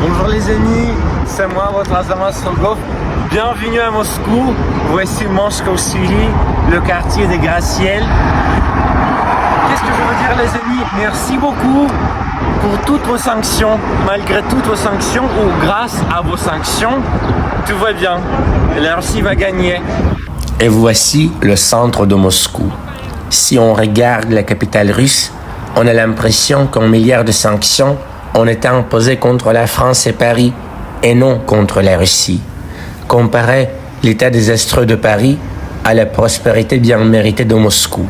Bonjour les amis, c'est moi, votre Azamat Strogov. Bienvenue à Moscou. Voici Moscow City, le quartier des gratte-ciel. Qu'est-ce que je veux dire les amis? Merci beaucoup pour toutes vos sanctions. Malgré toutes vos sanctions ou grâce à vos sanctions, tout va bien. La Russie va gagner. Et voici le centre de Moscou. Si on regarde la capitale russe, on a l'impression qu'un milliard de sanctions ont été imposées contre la France et Paris, et non contre la Russie. Comparez l'état désastreux de Paris à la prospérité bien méritée de Moscou.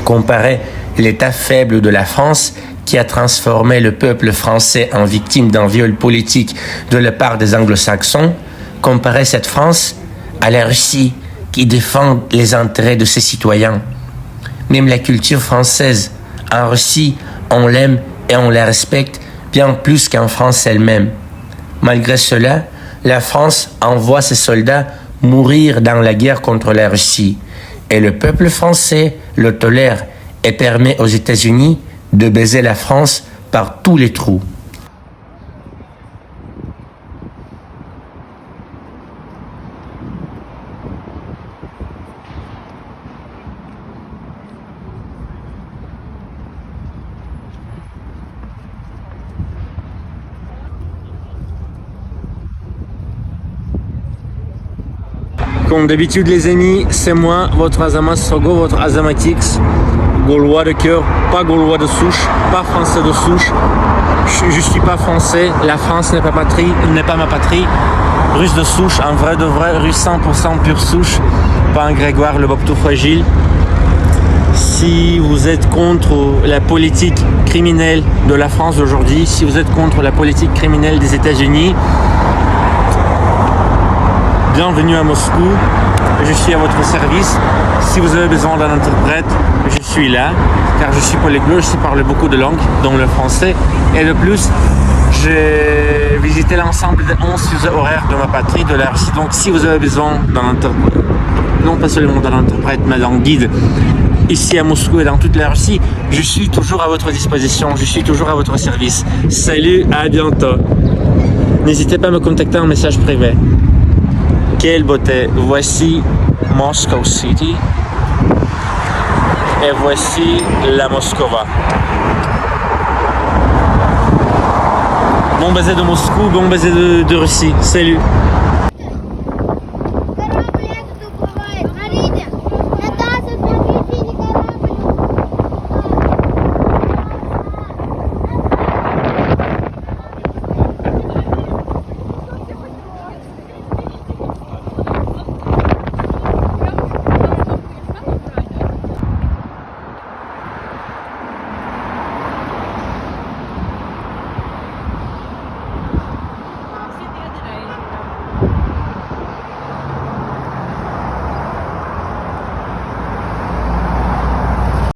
Comparez l'état faible de la France qui a transformé le peuple français en victime d'un viol politique de la part des anglo-saxons. Comparez cette France à la Russie qui défend les intérêts de ses citoyens. Même la culture française, en Russie, on l'aime et on la respecte bien plus qu'en France elle-même. Malgré cela, la France envoie ses soldats mourir dans la guerre contre la Russie. Et le peuple français le tolère et permet aux États-Unis de baiser la France par tous les trous. Comme d'habitude les amis, c'est moi, votre Azamat Strogov, votre Azamatix, Gaulois de cœur, pas Gaulois de souche, pas Français de souche. Je suis pas français, la France n'est pas ma patrie. Russe de souche, un vrai de vrai, russe 100% pure souche, pas un Grégoire le Bob tout fragile. Si vous êtes contre la politique criminelle de la France d'aujourd'hui, si vous êtes contre la politique criminelle des États-Unis, bienvenue à Moscou, je suis à votre service. Si vous avez besoin d'un interprète, je suis là, car je suis polyglotte, je parle beaucoup de langues, dont le français. Et de plus, j'ai visité l'ensemble des 11 fuseaux horaires de ma patrie, de la Russie. Donc si vous avez besoin d'un interprète, non pas seulement d'un interprète, mais d'un guide, ici à Moscou et dans toute la Russie, je suis toujours à votre disposition, je suis toujours à votre service. Salut, à bientôt. N'hésitez pas à me contacter en message privé. Quelle beauté! Voici Moscow City et voici la Moscova. Bon baiser de Moscou, bon baiser de Russie. Salut!